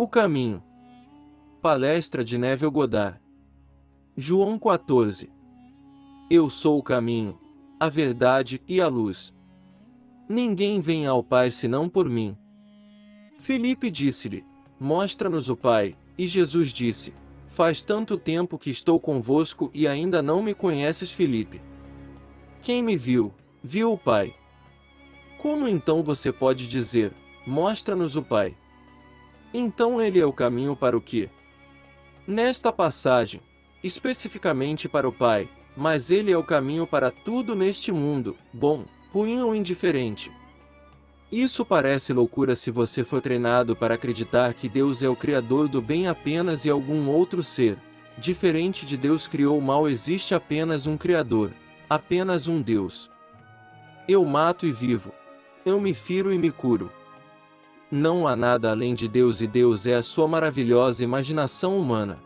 O caminho. Palestra de Neville Goddard. João 14. Eu sou o caminho, a verdade e a luz. Ninguém vem ao Pai senão por mim. Filipe disse-lhe: Mostra-nos o Pai, e Jesus disse: Faz tanto tempo que estou convosco e ainda não me conheces, Filipe. Quem me viu, viu o Pai. Como então você pode dizer: Mostra-nos o Pai? Então ele é o caminho para o quê? Nesta passagem, especificamente para o Pai, mas ele é o caminho para tudo neste mundo, bom, ruim ou indiferente. Isso parece loucura se você for treinado para acreditar que Deus é o Criador do bem apenas e algum outro ser, diferente de Deus criou o mal. Existe apenas um Criador, apenas um Deus. Eu mato e vivo. Eu me firo e me curo. Não há nada além de Deus e Deus é a sua maravilhosa imaginação humana.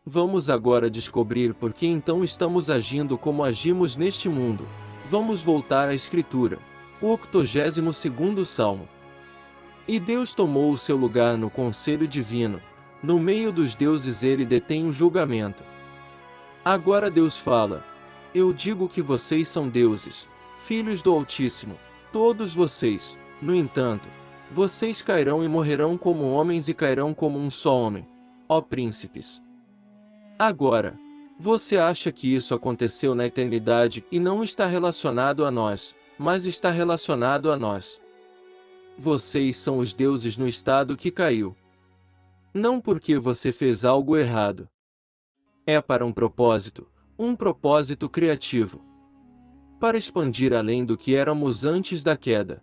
Vamos agora descobrir por que então estamos agindo como agimos neste mundo. Vamos voltar à Escritura. O 82º Salmo. E Deus tomou o seu lugar no conselho divino. No meio dos deuses ele detém o julgamento. Agora Deus fala: Eu digo que vocês são deuses, filhos do Altíssimo, todos vocês. No entanto, vocês cairão e morrerão como homens e cairão como um só homem, ó príncipes. Agora, você acha que isso aconteceu na eternidade e não está relacionado a nós, mas está relacionado a nós. Vocês são os deuses no estado que caiu. Não porque você fez algo errado. É para um propósito criativo. Para expandir além do que éramos antes da queda.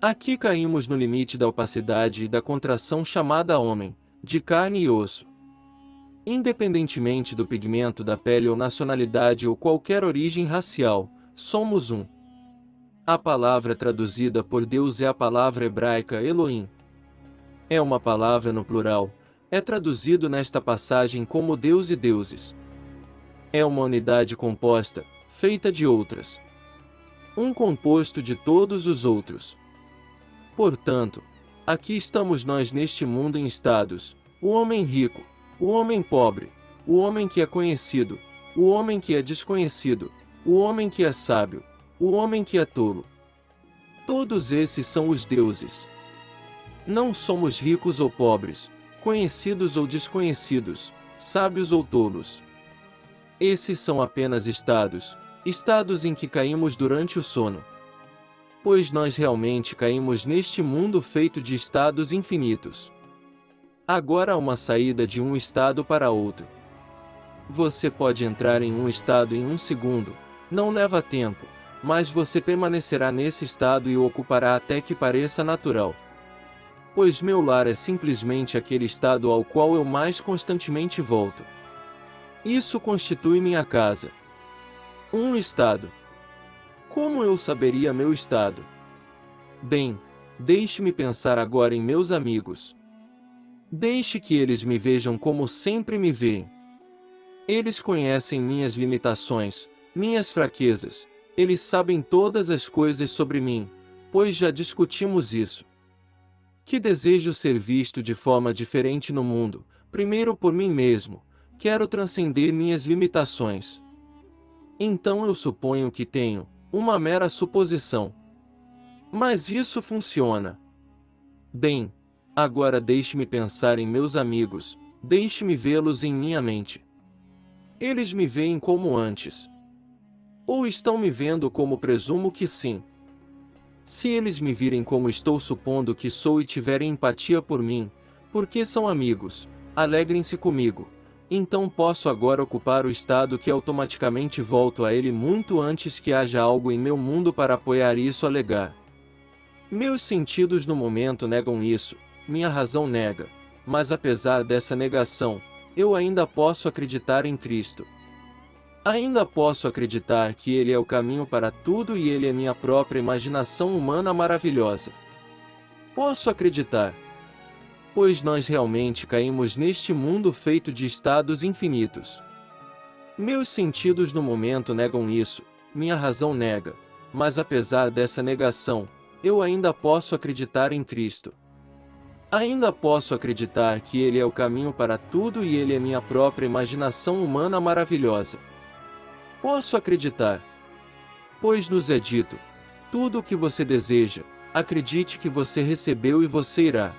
Aqui caímos no limite da opacidade e da contração chamada homem, de carne e osso. Independentemente do pigmento da pele ou nacionalidade ou qualquer origem racial, somos um. A palavra traduzida por Deus é a palavra hebraica Elohim. É uma palavra no plural, é traduzido nesta passagem como Deus e deuses. É uma unidade composta, feita de outras. Um composto de todos os outros. Portanto, aqui estamos nós neste mundo em estados: o homem rico, o homem pobre, o homem que é conhecido, o homem que é desconhecido, o homem que é sábio, o homem que é tolo. Todos esses são os deuses. Não somos ricos ou pobres, conhecidos ou desconhecidos, sábios ou tolos. Esses são apenas estados em que caímos durante o sono. Pois nós realmente caímos neste mundo feito de estados infinitos. Agora há uma saída de um estado para outro. Você pode entrar em um estado em um segundo, não leva tempo, mas você permanecerá nesse estado e o ocupará até que pareça natural. Pois meu lar é simplesmente aquele estado ao qual eu mais constantemente volto. Isso constitui minha casa. Um estado. Como eu saberia meu estado? Bem, deixe-me pensar agora em meus amigos. Deixe que eles me vejam como sempre me veem. Eles conhecem minhas limitações, minhas fraquezas. Eles sabem todas as coisas sobre mim, pois já discutimos isso. Que desejo ser visto de forma diferente no mundo, primeiro por mim mesmo, quero transcender minhas limitações. Então eu suponho que tenho, uma mera suposição. Mas isso funciona. Bem, agora deixe-me pensar em meus amigos, deixe-me vê-los em minha mente. Eles me veem como antes. Ou estão me vendo como presumo que sim. Se eles me virem como estou supondo que sou e tiverem empatia por mim, porque são amigos, alegrem-se comigo. Então posso agora ocupar o estado que automaticamente volto a ele muito antes que haja algo em meu mundo para apoiar isso. Alegar. Meus sentidos no momento negam isso, minha razão nega, mas apesar dessa negação, eu ainda posso acreditar em Cristo. Ainda posso acreditar que Ele é o caminho para tudo e Ele é minha própria imaginação humana maravilhosa. Posso acreditar. Pois nós realmente caímos neste mundo feito de estados infinitos. Meus sentidos no momento negam isso, minha razão nega, mas apesar dessa negação, eu ainda posso acreditar em Cristo. Ainda posso acreditar que Ele é o caminho para tudo e Ele é minha própria imaginação humana maravilhosa. Posso acreditar, pois nos é dito: tudo o que você deseja, acredite que você recebeu e você irá.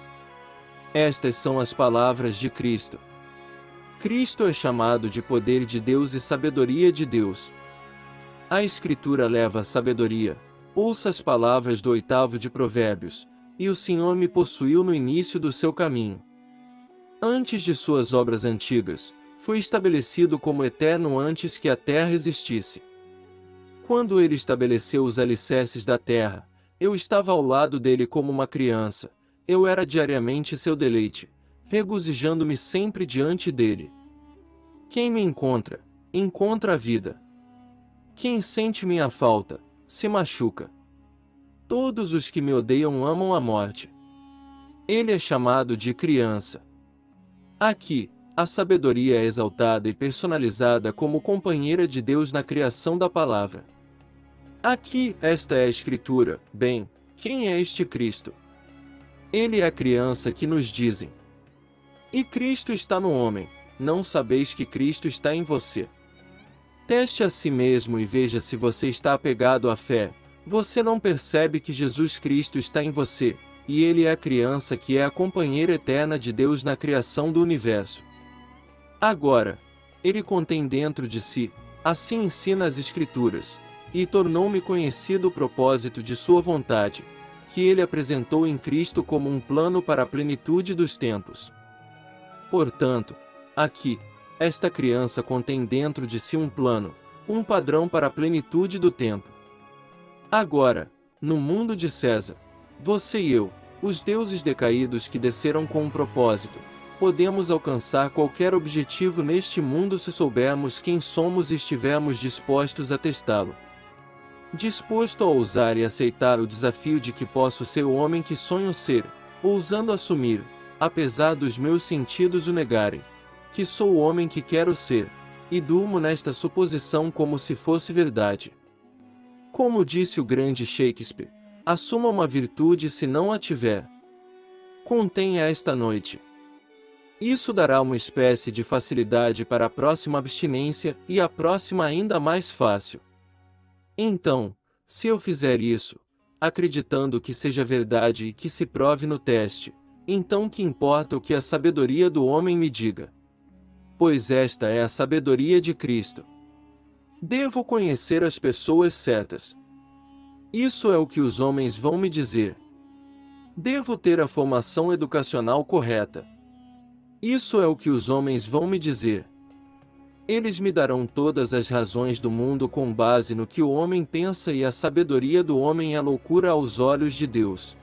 Estas são as palavras de Cristo. Cristo é chamado de poder de Deus e sabedoria de Deus. A Escritura leva a sabedoria. Ouça as palavras do 8º de Provérbios: e o Senhor me possuiu no início do seu caminho. Antes de suas obras antigas, foi estabelecido como eterno antes que a terra existisse. Quando ele estabeleceu os alicerces da terra, eu estava ao lado dele como uma criança, eu era diariamente seu deleite, regozijando-me sempre diante dele. Quem me encontra, encontra a vida. Quem sente minha falta, se machuca. Todos os que me odeiam amam a morte. Ele é chamado de criança. Aqui, a sabedoria é exaltada e personalizada como companheira de Deus na criação da palavra. Aqui, esta é a Escritura. Bem, quem é este Cristo? Ele é a criança que nos dizem: e Cristo está no homem, não sabeis que Cristo está em você? Teste a si mesmo e veja se você está apegado à fé. Você não percebe que Jesus Cristo está em você, e Ele é a criança que é a companheira eterna de Deus na criação do universo. Agora, Ele contém dentro de si, assim ensina as Escrituras, e tornou-me conhecido o propósito de sua vontade, que Ele apresentou em Cristo como um plano para a plenitude dos tempos. Portanto, aqui, esta criança contém dentro de si um plano, um padrão para a plenitude do tempo. Agora, no mundo de César, você e eu, os deuses decaídos que desceram com um propósito, podemos alcançar qualquer objetivo neste mundo se soubermos quem somos e estivermos dispostos a testá-lo. Disposto a ousar e aceitar o desafio de que posso ser o homem que sonho ser, ousando assumir, apesar dos meus sentidos o negarem, que sou o homem que quero ser, e durmo nesta suposição como se fosse verdade. Como disse o grande Shakespeare, assuma uma virtude se não a tiver. Contenha esta noite. Isso dará uma espécie de facilidade para a próxima abstinência e a próxima ainda mais fácil. Então, se eu fizer isso, acreditando que seja verdade e que se prove no teste, então que importa o que a sabedoria do homem me diga? Pois esta é a sabedoria de Cristo. Devo conhecer as pessoas certas. Isso é o que os homens vão me dizer. Devo ter a formação educacional correta. Isso é o que os homens vão me dizer. Eles me darão todas as razões do mundo com base no que o homem pensa e a sabedoria do homem é loucura aos olhos de Deus.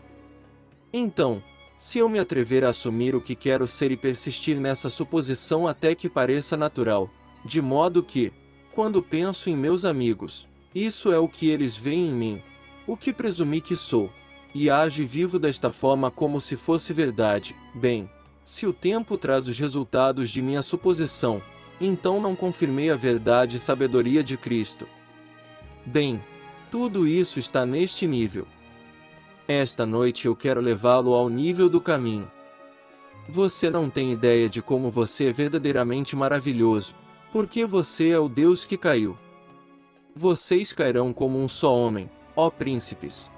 Então, se eu me atrever a assumir o que quero ser e persistir nessa suposição até que pareça natural, de modo que, quando penso em meus amigos, isso é o que eles veem em mim, o que presumi que sou, e age e vivo desta forma como se fosse verdade, bem, se o tempo traz os resultados de minha suposição, então não confirmei a verdade e sabedoria de Cristo. Bem, tudo isso está neste nível. Esta noite eu quero levá-lo ao nível do caminho. Você não tem ideia de como você é verdadeiramente maravilhoso, porque você é o Deus que caiu. Vocês cairão como um só homem, ó príncipes.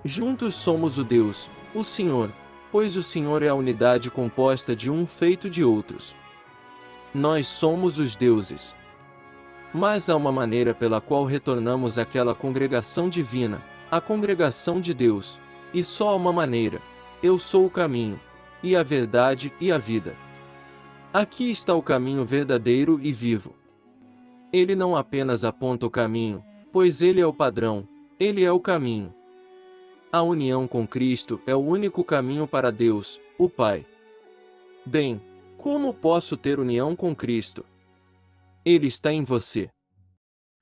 Juntos somos o Deus, o Senhor, pois o Senhor é a unidade composta de um feito de outros. Nós somos os deuses. Mas há uma maneira pela qual retornamos àquela congregação divina, a congregação de Deus, e só há uma maneira: eu sou o caminho, e a verdade e a vida. Aqui está o caminho verdadeiro e vivo. Ele não apenas aponta o caminho, pois ele é o padrão, ele é o caminho. A união com Cristo é o único caminho para Deus, o Pai. Bem, como posso ter união com Cristo? Ele está em você.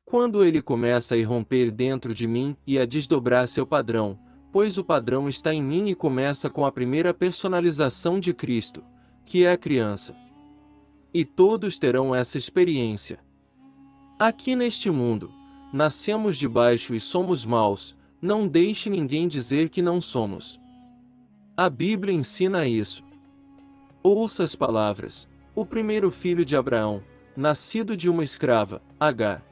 Quando ele começa a irromper dentro de mim e a desdobrar seu padrão, pois o padrão está em mim e começa com a primeira personalização de Cristo, que é a criança. E todos terão essa experiência. Aqui neste mundo, nascemos de baixo e somos maus, não deixe ninguém dizer que não somos. A Bíblia ensina isso. Ouça as palavras. O primeiro filho de Abraão, nascido de uma escrava, Agar.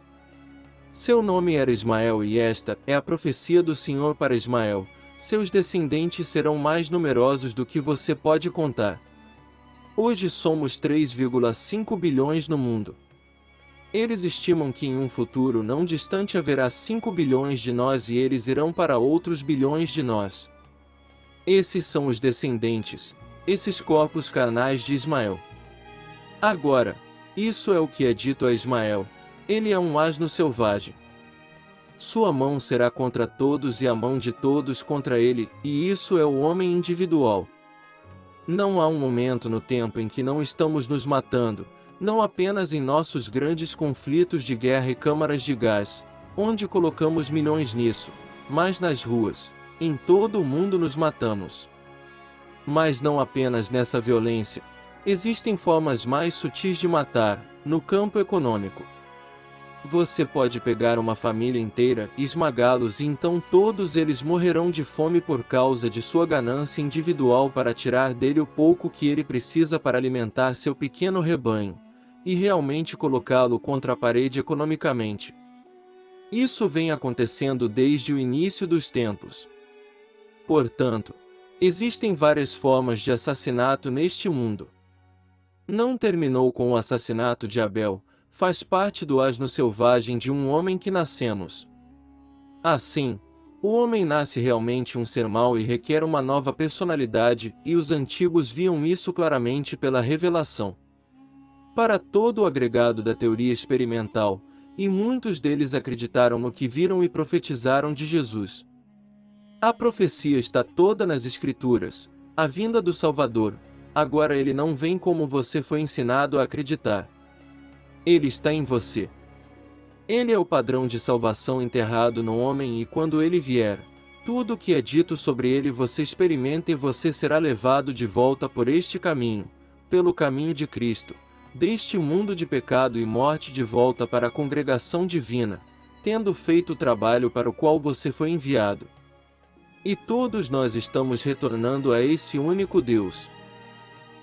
Seu nome era Ismael e esta é a profecia do Senhor para Ismael. Seus descendentes serão mais numerosos do que você pode contar. Hoje somos 3,5 bilhões no mundo. Eles estimam que em um futuro não distante haverá 5 bilhões de nós e eles irão para outros bilhões de nós. Esses são os descendentes, esses corpos carnais de Ismael. Agora, isso é o que é dito a Ismael: ele é um asno selvagem. Sua mão será contra todos e a mão de todos contra ele, e isso é o homem individual. Não há um momento no tempo em que não estamos nos matando, não apenas em nossos grandes conflitos de guerra e câmaras de gás, onde colocamos milhões nisso, mas nas ruas, em todo o mundo nos matamos. Mas não apenas nessa violência. Existem formas mais sutis de matar, no campo econômico. Você pode pegar uma família inteira e esmagá-los e então todos eles morrerão de fome por causa de sua ganância individual para tirar dele o pouco que ele precisa para alimentar seu pequeno rebanho, e realmente colocá-lo contra a parede economicamente. Isso vem acontecendo desde o início dos tempos. Portanto, existem várias formas de assassinato neste mundo. Não terminou com o assassinato de Abel, faz parte do asno selvagem de um homem que nascemos. Assim, o homem nasce realmente um ser mau e requer uma nova personalidade, e os antigos viam isso claramente pela revelação. Para todo o agregado da teoria experimental, e muitos deles acreditaram no que viram e profetizaram de Jesus. A profecia está toda nas Escrituras, a vinda do Salvador. Agora ele não vem como você foi ensinado a acreditar. Ele está em você. Ele é o padrão de salvação enterrado no homem e quando ele vier, tudo o que é dito sobre ele você experimenta e você será levado de volta por este caminho, pelo caminho de Cristo, deste mundo de pecado e morte de volta para a congregação divina, tendo feito o trabalho para o qual você foi enviado. E todos nós estamos retornando a esse único Deus.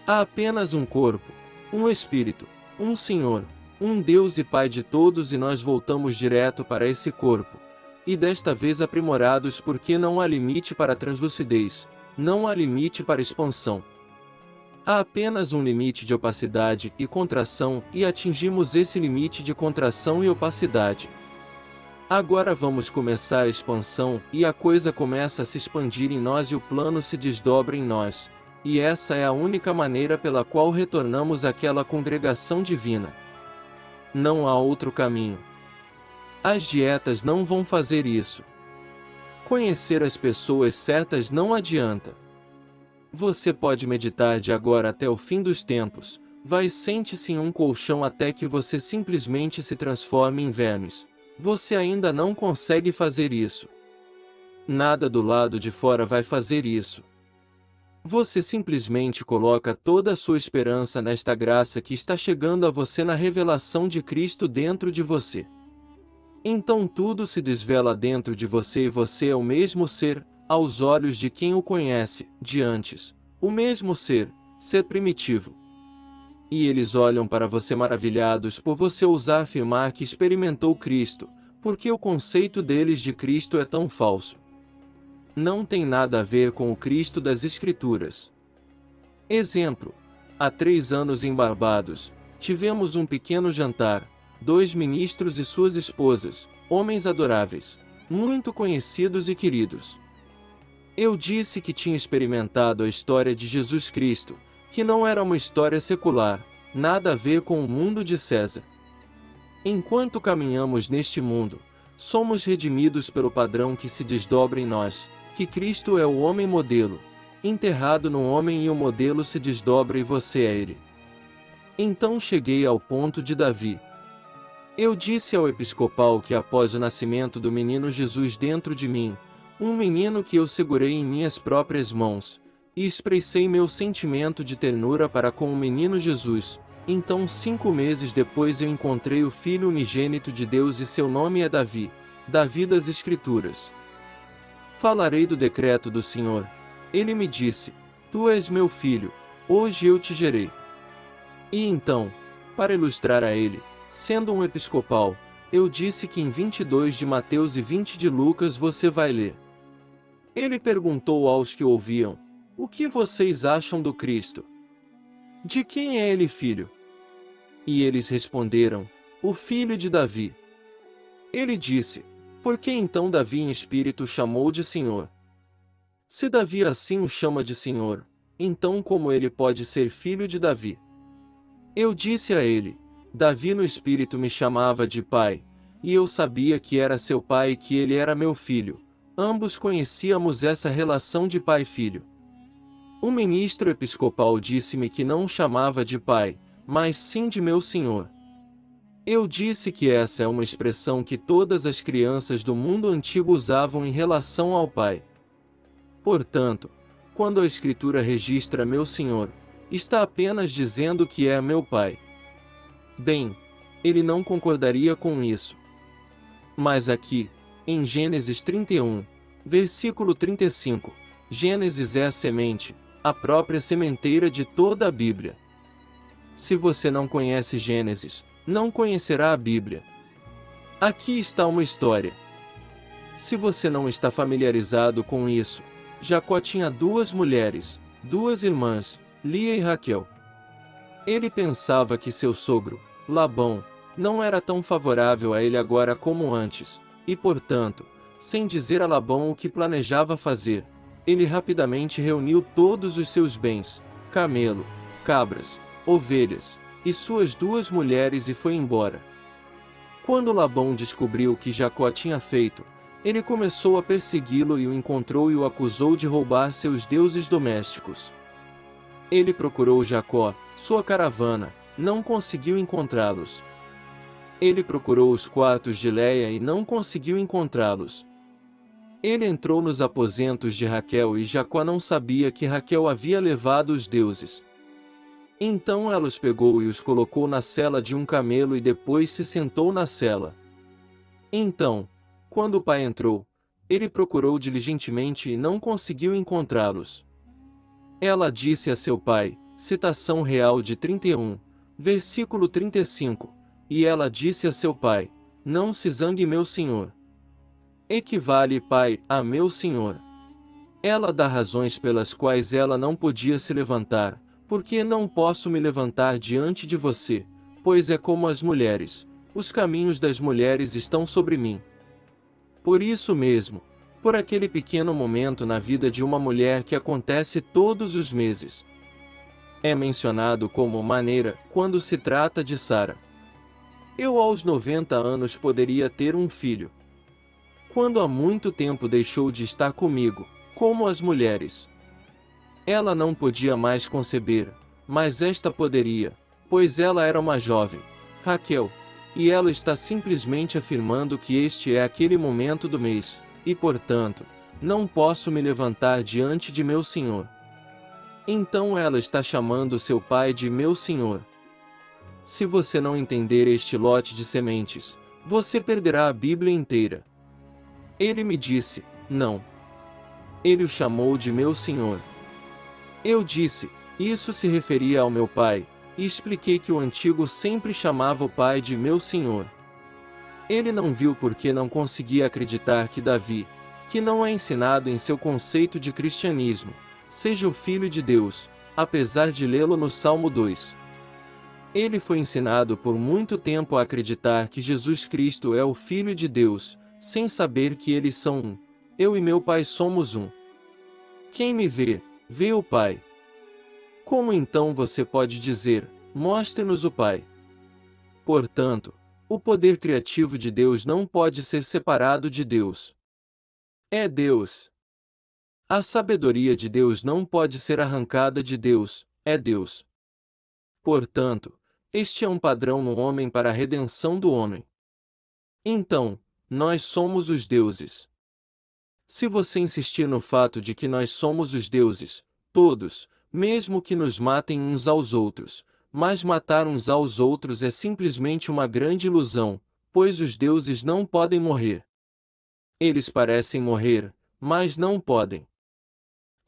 Há apenas um corpo, um Espírito, um Senhor, um Deus e Pai de todos e nós voltamos direto para esse corpo, e desta vez aprimorados porque não há limite para a translucidez, não há limite para a expansão. Há apenas um limite de opacidade e contração e atingimos esse limite de contração e opacidade. Agora vamos começar a expansão e a coisa começa a se expandir em nós e o plano se desdobra em nós. E essa é a única maneira pela qual retornamos àquela congregação divina. Não há outro caminho. As dietas não vão fazer isso. Conhecer as pessoas certas não adianta. Você pode meditar de agora até o fim dos tempos, vai sente-se em um colchão até que você simplesmente se transforme em vermes. Você ainda não consegue fazer isso. Nada do lado de fora vai fazer isso. Você simplesmente coloca toda a sua esperança nesta graça que está chegando a você na revelação de Cristo dentro de você. Então tudo se desvela dentro de você e você é o mesmo ser, aos olhos de quem o conhece, de antes, o mesmo ser primitivo. E eles olham para você maravilhados por você ousar afirmar que experimentou Cristo, porque o conceito deles de Cristo é tão falso. Não tem nada a ver com o Cristo das Escrituras. Exemplo: há 3 anos em Barbados, tivemos um pequeno jantar, 2 ministros e suas esposas, homens adoráveis, muito conhecidos e queridos. Eu disse que tinha experimentado a história de Jesus Cristo, que não era uma história secular, nada a ver com o mundo de César. Enquanto caminhamos neste mundo, somos redimidos pelo padrão que se desdobra em nós, que Cristo é o homem modelo, enterrado no homem e o modelo se desdobra e você é ele. Então cheguei ao ponto de Davi. Eu disse ao episcopal que após o nascimento do menino Jesus dentro de mim, um menino que eu segurei em minhas próprias mãos, e expressei meu sentimento de ternura para com o menino Jesus, então 5 meses depois eu encontrei o Filho unigênito de Deus e seu nome é Davi, Davi das Escrituras. Falarei do decreto do Senhor. Ele me disse: Tu és meu filho, hoje eu te gerei. E então, para ilustrar a ele, sendo um episcopal, eu disse que em 22 de Mateus e 20 de Lucas você vai ler. Ele perguntou aos que ouviam: O que vocês acham do Cristo? De quem é ele filho? E eles responderam: O filho de Davi. Ele disse: Por que então Davi em espírito chamou de Senhor? Se Davi assim o chama de Senhor, então como ele pode ser filho de Davi? Eu disse a ele: Davi no espírito me chamava de pai, e eu sabia que era seu pai e que ele era meu filho. Ambos conhecíamos essa relação de pai-filho. Um ministro episcopal disse-me que não o chamava de pai, mas sim de meu senhor. Eu disse que essa é uma expressão que todas as crianças do mundo antigo usavam em relação ao pai. Portanto, quando a Escritura registra meu senhor, está apenas dizendo que é meu pai. Bem, ele não concordaria com isso. Mas aqui, em Gênesis 31, versículo 35, Gênesis é a semente, a própria sementeira de toda a Bíblia. Se você não conhece Gênesis, não conhecerá a Bíblia. Aqui está uma história. Se você não está familiarizado com isso, Jacó tinha duas mulheres, duas irmãs, Lia e Raquel. Ele pensava que seu sogro, Labão, não era tão favorável a ele agora como antes, e portanto, sem dizer a Labão o que planejava fazer, ele rapidamente reuniu todos os seus bens, camelo, cabras, ovelhas, e suas duas mulheres e foi embora. Quando Labão descobriu o que Jacó tinha feito, ele começou a persegui-lo e o encontrou e o acusou de roubar seus deuses domésticos. Ele procurou Jacó, sua caravana, não conseguiu encontrá-los. Ele procurou os quartos de Léia e não conseguiu encontrá-los. Ele entrou nos aposentos de Raquel e Jacó não sabia que Raquel havia levado os deuses. Então ela os pegou e os colocou na sela de um camelo e depois se sentou na sela. Então, quando o pai entrou, ele procurou diligentemente e não conseguiu encontrá-los. Ela disse a seu pai, citação real de 31, versículo 35, e ela disse a seu pai: Não se zangue meu senhor. Equivale, pai, a meu senhor. Ela dá razões pelas quais ela não podia se levantar, porque não posso me levantar diante de você, pois é como as mulheres, os caminhos das mulheres estão sobre mim. Por isso mesmo, por aquele pequeno momento na vida de uma mulher que acontece todos os meses. É mencionado como maneira quando se trata de Sara. Eu aos 90 anos poderia ter um filho. Quando há muito tempo deixou de estar comigo, como as mulheres. Ela não podia mais conceber, mas esta poderia, pois ela era uma jovem, Raquel, e ela está simplesmente afirmando que este é aquele momento do mês, e portanto, não posso me levantar diante de meu senhor. Então ela está chamando seu pai de meu senhor. Se você não entender este lote de sementes, você perderá a Bíblia inteira. Ele me disse: Não. Ele o chamou de meu senhor. Eu disse: Isso se referia ao meu pai, e expliquei que o antigo sempre chamava o pai de meu senhor. Ele não viu porque não conseguia acreditar que Davi, que não é ensinado em seu conceito de cristianismo, seja o Filho de Deus, apesar de lê-lo no Salmo 2. Ele foi ensinado por muito tempo a acreditar que Jesus Cristo é o Filho de Deus, sem saber que eles são um. Eu e meu Pai somos um. Quem me vê, vê o Pai. Como então você pode dizer: Mostre-nos o Pai? Portanto, o poder criativo de Deus não pode ser separado de Deus. É Deus. A sabedoria de Deus não pode ser arrancada de Deus, é Deus. Portanto, este é um padrão no homem para a redenção do homem. Então, nós somos os deuses. Se você insistir no fato de que nós somos os deuses, todos, mesmo que nos matem uns aos outros, mas matar uns aos outros é simplesmente uma grande ilusão, pois os deuses não podem morrer. Eles parecem morrer, mas não podem.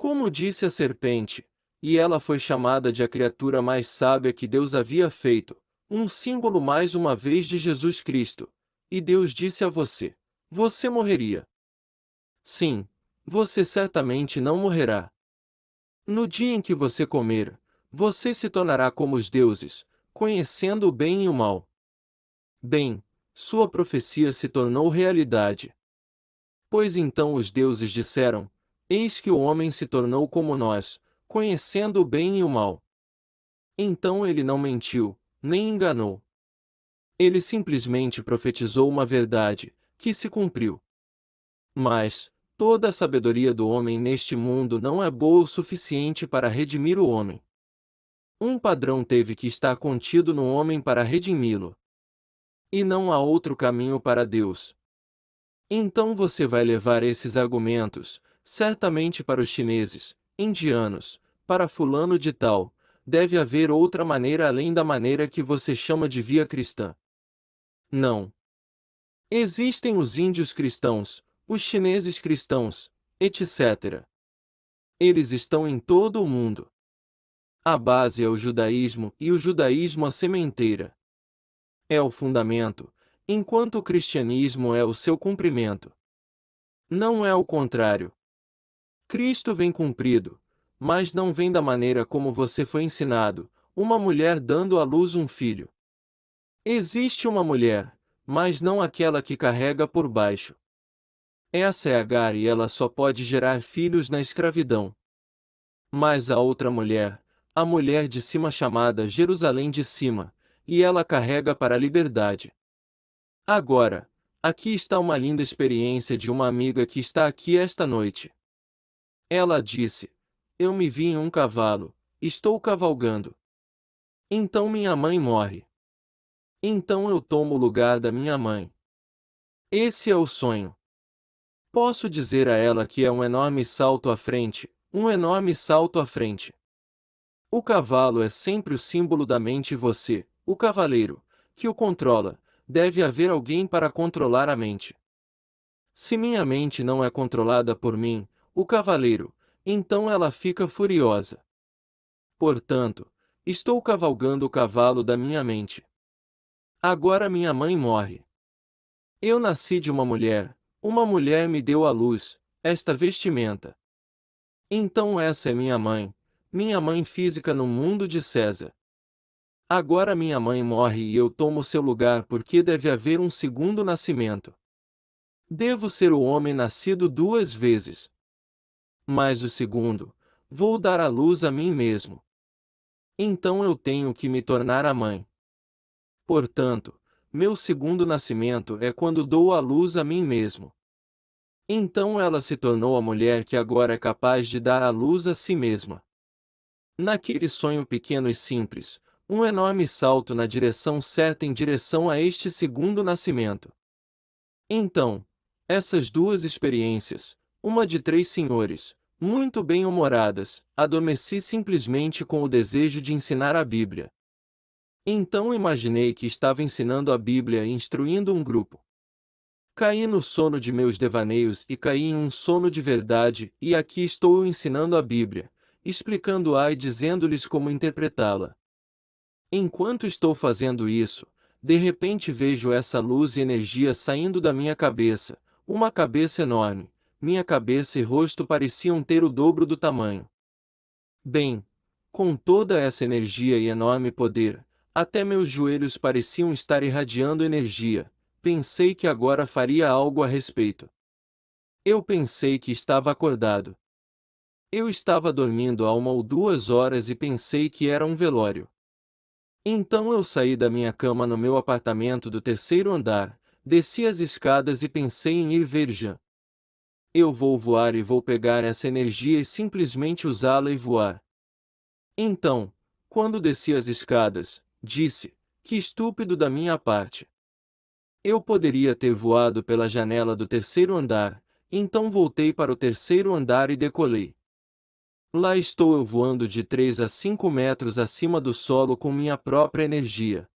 Como disse a serpente, e ela foi chamada de a criatura mais sábia que Deus havia feito, um símbolo mais uma vez de Jesus Cristo. E Deus disse a você: você morreria. Sim, você certamente não morrerá. No dia em que você comer, você se tornará como os deuses, conhecendo o bem e o mal. Bem, sua profecia se tornou realidade. Pois então os deuses disseram: eis que o homem se tornou como nós, conhecendo o bem e o mal. Então ele não mentiu, nem enganou. Ele simplesmente profetizou uma verdade, que se cumpriu. Mas, toda a sabedoria do homem neste mundo não é boa o suficiente para redimir o homem. Um padrão teve que estar contido no homem para redimi-lo. E não há outro caminho para Deus. Então você vai levar esses argumentos, certamente para os chineses, indianos, para fulano de tal. Deve haver outra maneira além da maneira que você chama de via cristã. Não. Existem os índios cristãos, os chineses cristãos, etc. Eles estão em todo o mundo. A base é o judaísmo e o judaísmo a sementeira. É o fundamento, enquanto o cristianismo é o seu cumprimento. Não é o contrário. Cristo vem cumprido, mas não vem da maneira como você foi ensinado, uma mulher dando à luz um filho. Existe uma mulher, mas não aquela que carrega por baixo. Essa é Agar e ela só pode gerar filhos na escravidão. Mas a outra mulher, a mulher de cima chamada Jerusalém de cima, e ela carrega para a liberdade. Agora, aqui está uma linda experiência de uma amiga que está aqui esta noite. Ela disse: eu me vi em um cavalo, estou cavalgando. Então minha mãe morre. Então eu tomo o lugar da minha mãe. Esse é o sonho. Posso dizer a ela que é um enorme salto à frente, um enorme salto à frente. O cavalo é sempre o símbolo da mente e você, o cavaleiro, que o controla. Deve haver alguém para controlar a mente. Se minha mente não é controlada por mim, o cavaleiro, então ela fica furiosa. Portanto, estou cavalgando o cavalo da minha mente. Agora minha mãe morre. Eu nasci de uma mulher me deu à luz, esta vestimenta. Então essa é minha mãe física no mundo de César. Agora minha mãe morre e eu tomo seu lugar porque deve haver um segundo nascimento. Devo ser o homem nascido duas vezes. Mas o segundo, vou dar à luz a mim mesmo. Então eu tenho que me tornar a mãe. Portanto, meu segundo nascimento é quando dou à luz a mim mesmo. Então ela se tornou a mulher que agora é capaz de dar à luz a si mesma. Naquele sonho pequeno e simples, um enorme salto na direção certa em direção a este segundo nascimento. Então, essas duas experiências, uma de três senhores, muito bem-humoradas, adormeci simplesmente com o desejo de ensinar a Bíblia. Então imaginei que estava ensinando a Bíblia e instruindo um grupo. Caí no sono de meus devaneios e caí em um sono de verdade, e aqui estou eu ensinando a Bíblia, explicando-a e dizendo-lhes como interpretá-la. Enquanto estou fazendo isso, de repente vejo essa luz e energia saindo da minha cabeça, uma cabeça enorme. Minha cabeça e rosto pareciam ter o dobro do tamanho. Bem, com toda essa energia e enorme poder, até meus joelhos pareciam estar irradiando energia. Pensei que agora faria algo a respeito. Eu pensei que estava acordado. Eu estava dormindo há 1 ou 2 horas e pensei que era um velório. Então eu saí da minha cama no meu apartamento do terceiro andar, desci as escadas e pensei em ir ver Jean. Eu vou voar e vou pegar essa energia e simplesmente usá-la e voar. Então, quando desci as escadas, disse: que estúpido da minha parte. Eu poderia ter voado pela janela do terceiro andar, então voltei para o terceiro andar e decolei. Lá estou eu voando de 3 a 5 metros acima do solo com minha própria energia.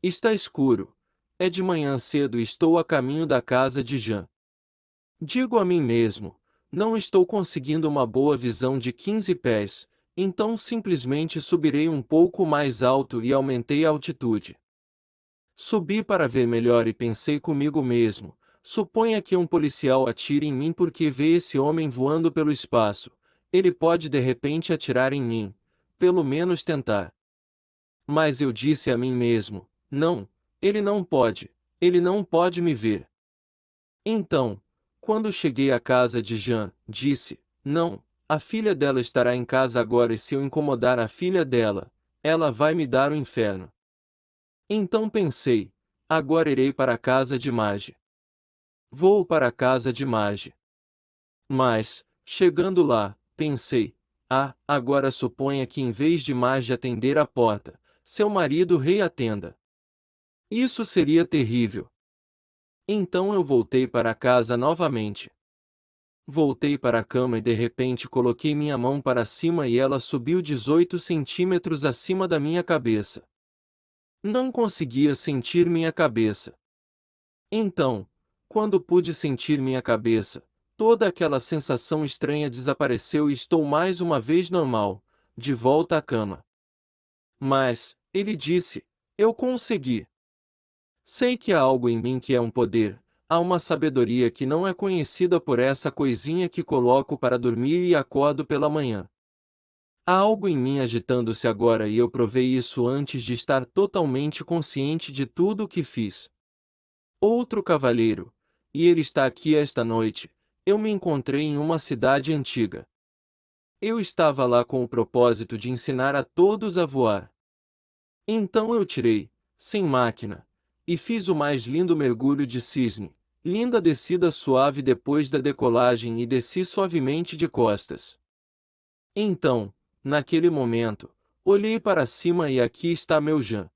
Está escuro. É de manhã cedo e estou a caminho da casa de Jean. Digo a mim mesmo: não estou conseguindo uma boa visão de 15 pés, então simplesmente subirei um pouco mais alto e aumentei a altitude. Subi para ver melhor e pensei comigo mesmo, suponha que um policial atire em mim porque vê esse homem voando pelo espaço, ele pode de repente atirar em mim, pelo menos tentar. Mas eu disse a mim mesmo, não, ele não pode me ver. Então, quando cheguei à casa de Jean, disse, não, a filha dela estará em casa agora e se eu incomodar a filha dela, ela vai me dar o inferno. Então pensei, agora irei para a casa de Marge. Vou para a casa de Marge. Mas, chegando lá, pensei, agora suponha que em vez de Marge atender a porta, seu marido rei atenda. Isso seria terrível. Então eu voltei para casa novamente. Voltei para a cama e de repente coloquei minha mão para cima e ela subiu 18 centímetros acima da minha cabeça. Não conseguia sentir minha cabeça. Então, quando pude sentir minha cabeça, toda aquela sensação estranha desapareceu e estou mais uma vez normal, de volta à cama. Mas, ele disse, eu consegui. Sei que há algo em mim que é um poder, há uma sabedoria que não é conhecida por essa coisinha que coloco para dormir e acordo pela manhã. Há algo em mim agitando-se agora e eu provei isso antes de estar totalmente consciente de tudo o que fiz. Outro cavalheiro, e ele está aqui esta noite, eu me encontrei em uma cidade antiga. Eu estava lá com o propósito de ensinar a todos a voar. Então eu tirei, sem máquina, e fiz o mais lindo mergulho de cisne, linda descida suave depois da decolagem e desci suavemente de costas. Então, naquele momento, olhei para cima e aqui está meu Jean.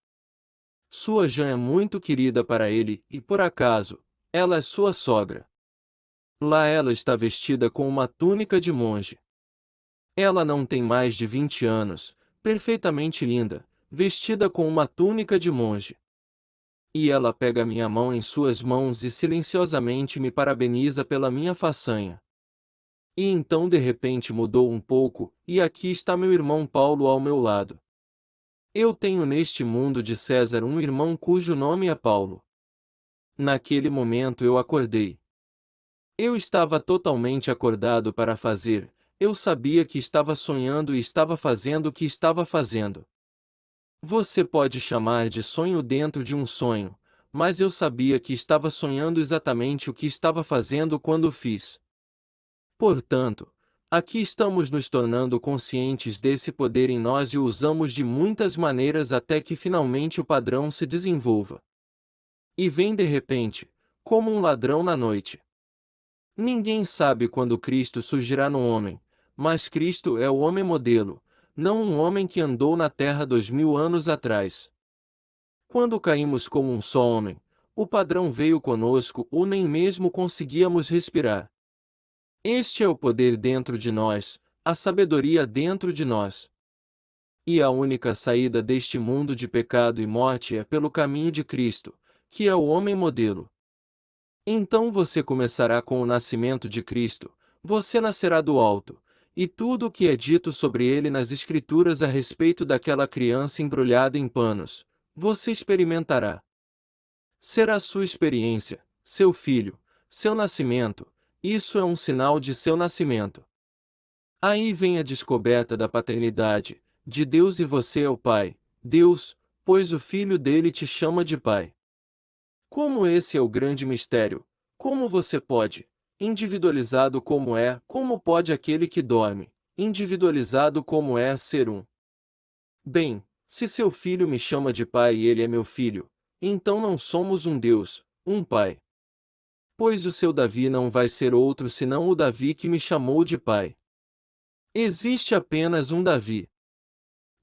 Sua Jean é muito querida para ele e, por acaso, ela é sua sogra. Lá ela está vestida com uma túnica de monge. Ela não tem mais de 20 anos, perfeitamente linda, vestida com uma túnica de monge. E ela pega minha mão em suas mãos e silenciosamente me parabeniza pela minha façanha. E então de repente mudou um pouco, e aqui está meu irmão Paulo ao meu lado. Eu tenho neste mundo de César um irmão cujo nome é Paulo. Naquele momento eu acordei. Eu estava totalmente acordado para fazer, eu sabia que estava sonhando e estava fazendo o que estava fazendo. Você pode chamar de sonho dentro de um sonho, mas eu sabia que estava sonhando exatamente o que estava fazendo quando o fiz. Portanto, aqui estamos nos tornando conscientes desse poder em nós e o usamos de muitas maneiras até que finalmente o padrão se desenvolva. E vem de repente, como um ladrão na noite. Ninguém sabe quando Cristo surgirá no homem, mas Cristo é o homem modelo, não um homem que andou na terra 2000 anos atrás. Quando caímos como um só homem, o padrão veio conosco ou nem mesmo conseguíamos respirar. Este é o poder dentro de nós, a sabedoria dentro de nós. E a única saída deste mundo de pecado e morte é pelo caminho de Cristo, que é o homem modelo. Então você começará com o nascimento de Cristo, você nascerá do alto, e tudo o que é dito sobre ele nas Escrituras a respeito daquela criança embrulhada em panos, você experimentará. Será sua experiência, seu filho, seu nascimento, isso é um sinal de seu nascimento. Aí vem a descoberta da paternidade, de Deus e você é o Pai, Deus, pois o Filho dele te chama de Pai. Como esse é o grande mistério, como você pode, individualizado como pode aquele que dorme, individualizado como é ser um? Bem, se seu filho me chama de pai e ele é meu filho, então não somos um Deus, um pai. Pois o seu Davi não vai ser outro senão o Davi que me chamou de pai. Existe apenas um Davi.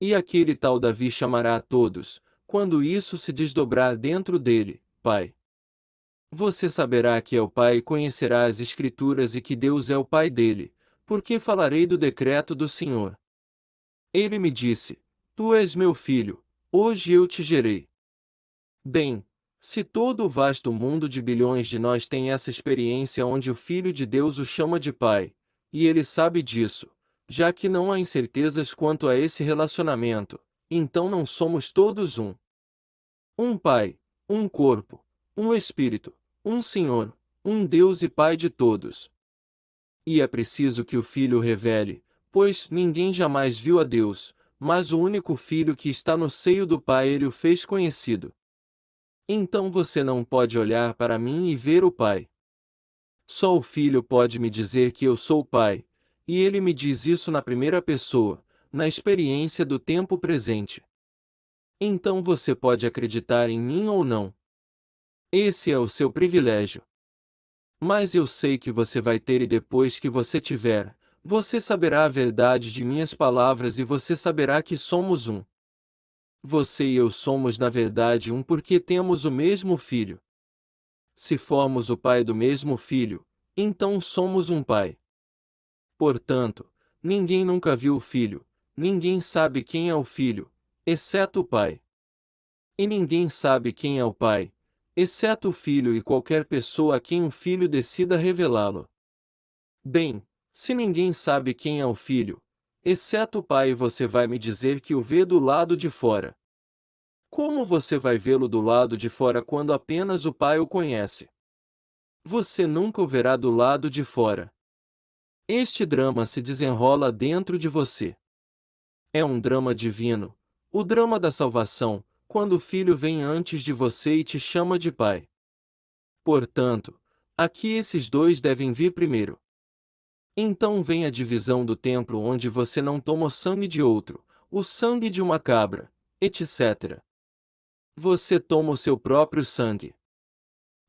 E aquele tal Davi chamará a todos, quando isso se desdobrar dentro dele, Pai. Você saberá que é o Pai e conhecerá as Escrituras e que Deus é o Pai dele, porque falarei do decreto do Senhor. Ele me disse: Tu és meu filho, hoje eu te gerei. Bem, se todo o vasto mundo de bilhões de nós tem essa experiência onde o Filho de Deus o chama de Pai, e ele sabe disso. Já que não há incertezas quanto a esse relacionamento, então não somos todos um. Um Pai, um corpo, um Espírito, um Senhor, um Deus e Pai de todos. E é preciso que o Filho revele, pois ninguém jamais viu a Deus, mas o único Filho que está no seio do Pai ele o fez conhecido. Então você não pode olhar para mim e ver o Pai. Só o Filho pode me dizer que eu sou o Pai, e ele me diz isso na primeira pessoa, na experiência do tempo presente. Então você pode acreditar em mim ou não. Esse é o seu privilégio. Mas eu sei que você vai ter e depois que você tiver, você saberá a verdade de minhas palavras e você saberá que somos um. Você e eu somos na verdade um porque temos o mesmo Filho. Se formos o pai do mesmo Filho, então somos um pai. Portanto, ninguém nunca viu o Filho, ninguém sabe quem é o Filho, exceto o Pai. E ninguém sabe quem é o Pai, exceto o Filho e qualquer pessoa a quem o Filho decida revelá-lo. Bem, se ninguém sabe quem é o Filho, exceto o Pai, você vai me dizer que o vê do lado de fora. Como você vai vê-lo do lado de fora quando apenas o Pai o conhece? Você nunca o verá do lado de fora. Este drama se desenrola dentro de você. É um drama divino, o drama da salvação, quando o Filho vem antes de você e te chama de Pai. Portanto, aqui esses dois devem vir primeiro. Então vem a divisão do templo onde você não toma o sangue de outro, o sangue de uma cabra, etc. Você toma o seu próprio sangue.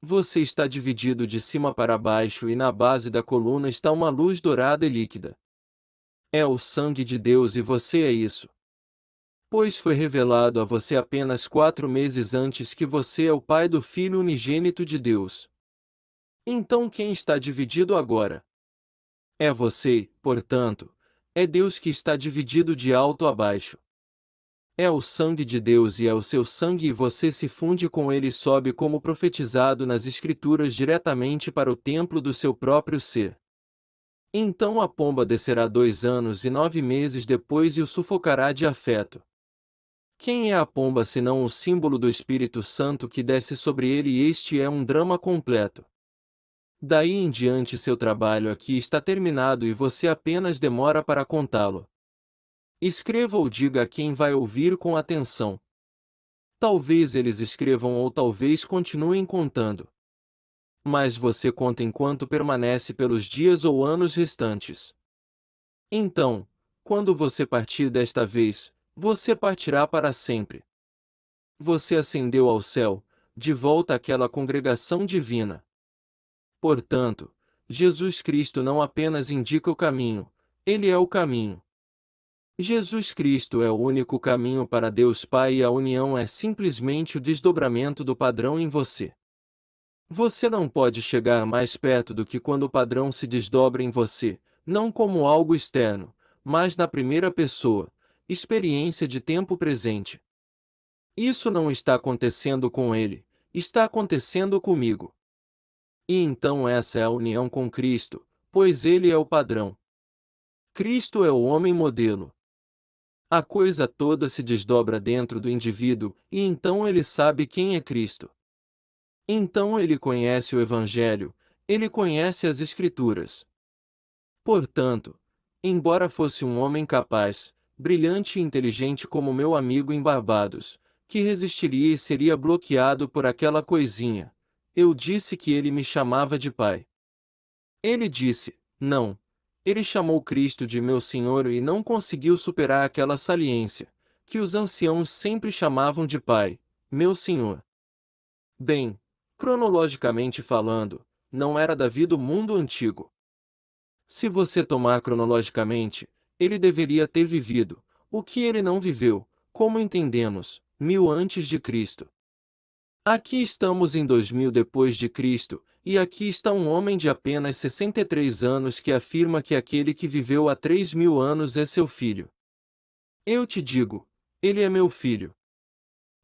Você está dividido de cima para baixo e na base da coluna está uma luz dourada e líquida. É o sangue de Deus e você é isso. Pois foi revelado a você apenas 4 meses antes que você é o pai do Filho unigênito de Deus. Então quem está dividido agora? É você, portanto, é Deus que está dividido de alto a baixo. É o sangue de Deus e é o seu sangue e você se funde com ele e sobe como profetizado nas Escrituras diretamente para o templo do seu próprio ser. Então a pomba descerá 2 anos e 9 meses depois e o sufocará de afeto. Quem é a pomba senão o símbolo do Espírito Santo que desce sobre ele e este é um drama completo. Daí em diante seu trabalho aqui está terminado e você apenas demora para contá-lo. Escreva ou diga a quem vai ouvir com atenção. Talvez eles escrevam ou talvez continuem contando. Mas você conta enquanto permanece pelos dias ou anos restantes. Então, quando você partir desta vez, você partirá para sempre. Você ascendeu ao céu, de volta àquela congregação divina. Portanto, Jesus Cristo não apenas indica o caminho, ele é o caminho. Jesus Cristo é o único caminho para Deus Pai e a união é simplesmente o desdobramento do padrão em você. Você não pode chegar mais perto do que quando o padrão se desdobra em você, não como algo externo, mas na primeira pessoa, experiência de tempo presente. Isso não está acontecendo com ele, está acontecendo comigo. E então essa é a união com Cristo, pois ele é o padrão. Cristo é o homem modelo. A coisa toda se desdobra dentro do indivíduo, e então ele sabe quem é Cristo. Então ele conhece o Evangelho, ele conhece as Escrituras. Portanto, embora fosse um homem capaz, brilhante e inteligente como meu amigo em Barbados, que resistiria e seria bloqueado por aquela coisinha, eu disse que ele me chamava de pai. Ele disse, não. Ele chamou Cristo de meu Senhor e não conseguiu superar aquela saliência, que os anciãos sempre chamavam de pai, meu Senhor. Bem, cronologicamente falando, não era Davi do mundo antigo. Se você tomar cronologicamente, ele deveria ter vivido, o que ele não viveu, como entendemos, 1000 antes de Cristo. Aqui estamos em 2000 depois de Cristo, e aqui está um homem de apenas 63 anos que afirma que aquele que viveu há 3000 anos é seu filho. Eu te digo, ele é meu filho.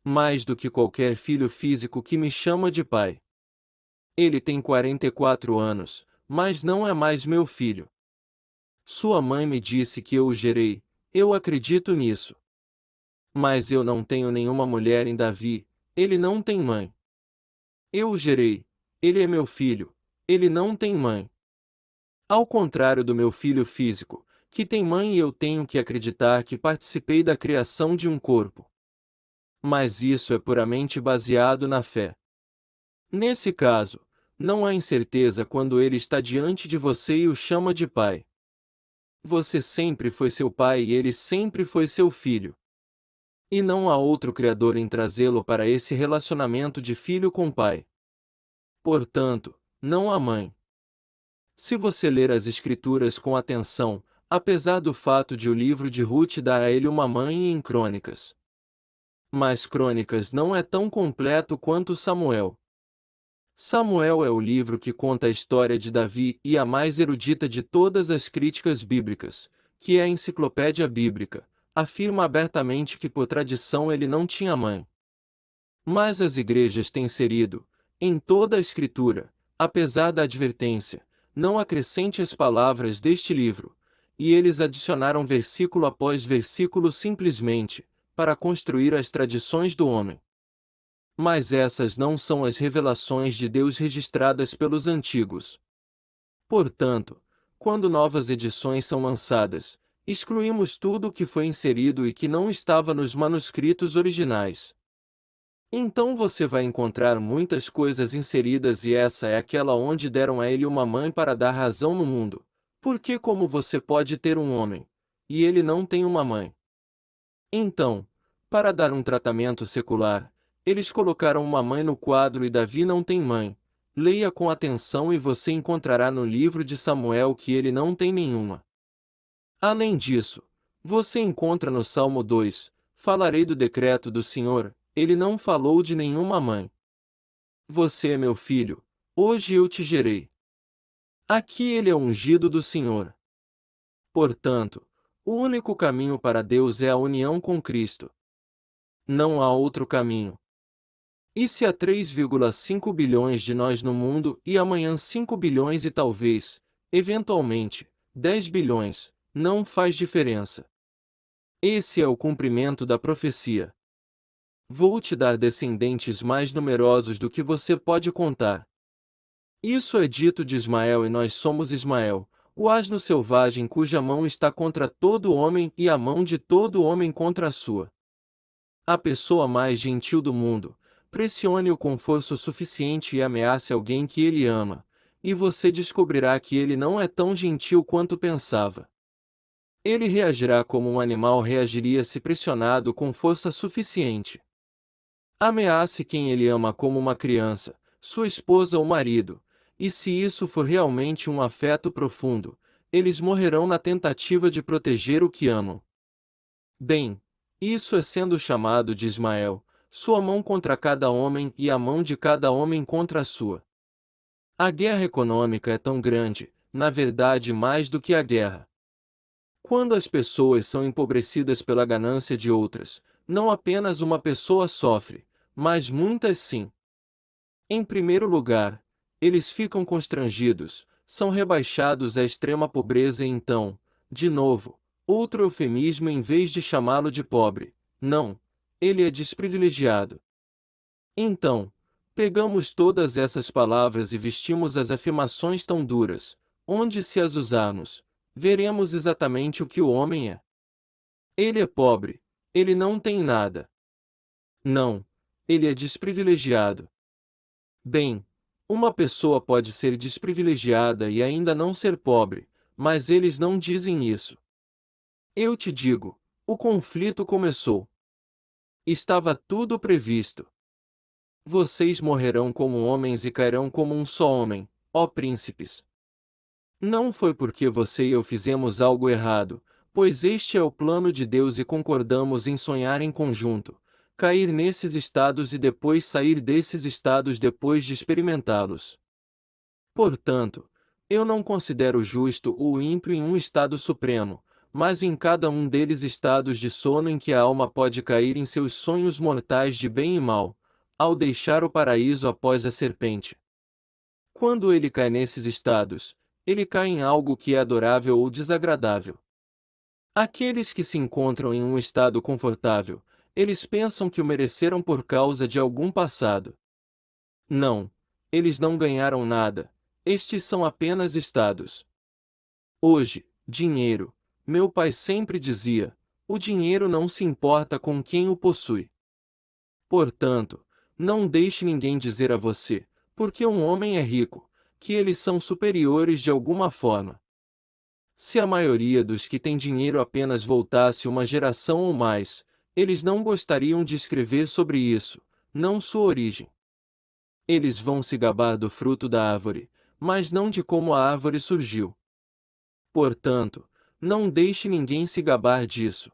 Mais do que qualquer filho físico que me chama de pai. Ele tem 44 anos, mas não é mais meu filho. Sua mãe me disse que eu o gerei, eu acredito nisso. Mas eu não tenho nenhuma mulher em Davi, ele não tem mãe. Eu o gerei, ele é meu filho, ele não tem mãe. Ao contrário do meu filho físico, que tem mãe e eu tenho que acreditar que participei da criação de um corpo. Mas isso é puramente baseado na fé. Nesse caso, não há incerteza quando ele está diante de você e o chama de pai. Você sempre foi seu pai e ele sempre foi seu filho. E não há outro criador em trazê-lo para esse relacionamento de filho com pai. Portanto, não há mãe. Se você ler as Escrituras com atenção, apesar do fato de o livro de Ruth dar a ele uma mãe em Crônicas. Mas Crônicas não é tão completo quanto Samuel. Samuel é o livro que conta a história de Davi e a mais erudita de todas as críticas bíblicas, que é a Enciclopédia Bíblica, afirma abertamente que por tradição ele não tinha mãe. Mas as igrejas têm inserido, em toda a Escritura, apesar da advertência, não acrescente as palavras deste livro, e eles adicionaram versículo após versículo simplesmente, para construir as tradições do homem. Mas essas não são as revelações de Deus registradas pelos antigos. Portanto, quando novas edições são lançadas, excluímos tudo o que foi inserido e que não estava nos manuscritos originais. Então você vai encontrar muitas coisas inseridas e essa é aquela onde deram a ele uma mãe para dar razão no mundo. Porque como você pode ter um homem, e ele não tem uma mãe? Então, para dar um tratamento secular, eles colocaram uma mãe no quadro e Davi não tem mãe. Leia com atenção e você encontrará no livro de Samuel que ele não tem nenhuma. Além disso, você encontra no Salmo 2, falarei do decreto do Senhor, ele não falou de nenhuma mãe. Você é meu filho, hoje eu te gerei. Aqui ele é ungido do Senhor. Portanto, o único caminho para Deus é a união com Cristo. Não há outro caminho. E se há 3,5 bilhões de nós no mundo e amanhã 5 bilhões e talvez, eventualmente, 10 bilhões, não faz diferença. Esse é o cumprimento da profecia. Vou te dar descendentes mais numerosos do que você pode contar. Isso é dito de Ismael e nós somos Ismael, o asno selvagem cuja mão está contra todo homem e a mão de todo homem contra a sua. A pessoa mais gentil do mundo, pressione-o com força suficiente e ameace alguém que ele ama, e você descobrirá que ele não é tão gentil quanto pensava. Ele reagirá como um animal reagiria se pressionado com força suficiente. Ameace quem ele ama como uma criança, sua esposa ou marido, e se isso for realmente um afeto profundo, eles morrerão na tentativa de proteger o que amam. Bem, isso é sendo chamado de Ismael, sua mão contra cada homem e a mão de cada homem contra a sua. A guerra econômica é tão grande, na verdade mais do que a guerra. Quando as pessoas são empobrecidas pela ganância de outras, não apenas uma pessoa sofre, mas muitas sim. Em primeiro lugar, eles ficam constrangidos, são rebaixados à extrema pobreza e então, de novo, outro eufemismo em vez de chamá-lo de pobre, não, ele é desprivilegiado. Então, pegamos todas essas palavras e vestimos as afirmações tão duras, onde se as usarmos, veremos exatamente o que o homem é. Ele é pobre, ele não tem nada. Não, ele é desprivilegiado. Bem, uma pessoa pode ser desprivilegiada e ainda não ser pobre, mas eles não dizem isso. Eu te digo, o conflito começou. Estava tudo previsto. Vocês morrerão como homens e cairão como um só homem, ó príncipes. Não foi porque você e eu fizemos algo errado, pois este é o plano de Deus e concordamos em sonhar em conjunto, cair nesses estados e depois sair desses estados depois de experimentá-los. Portanto, eu não considero justo o ímpio em um estado supremo, mas em cada um deles estados de sono em que a alma pode cair em seus sonhos mortais de bem e mal, ao deixar o paraíso após a serpente. Quando ele cai nesses estados, ele cai em algo que é adorável ou desagradável. Aqueles que se encontram em um estado confortável, eles pensam que o mereceram por causa de algum passado. Não, eles não ganharam nada, estes são apenas estados. Hoje, dinheiro. Meu pai sempre dizia: o dinheiro não se importa com quem o possui. Portanto, não deixe ninguém dizer a você, porque um homem é rico, que eles são superiores de alguma forma. Se a maioria dos que têm dinheiro apenas voltasse uma geração ou mais, eles não gostariam de escrever sobre isso, não sua origem. Eles vão se gabar do fruto da árvore, mas não de como a árvore surgiu. Portanto, não deixe ninguém se gabar disso.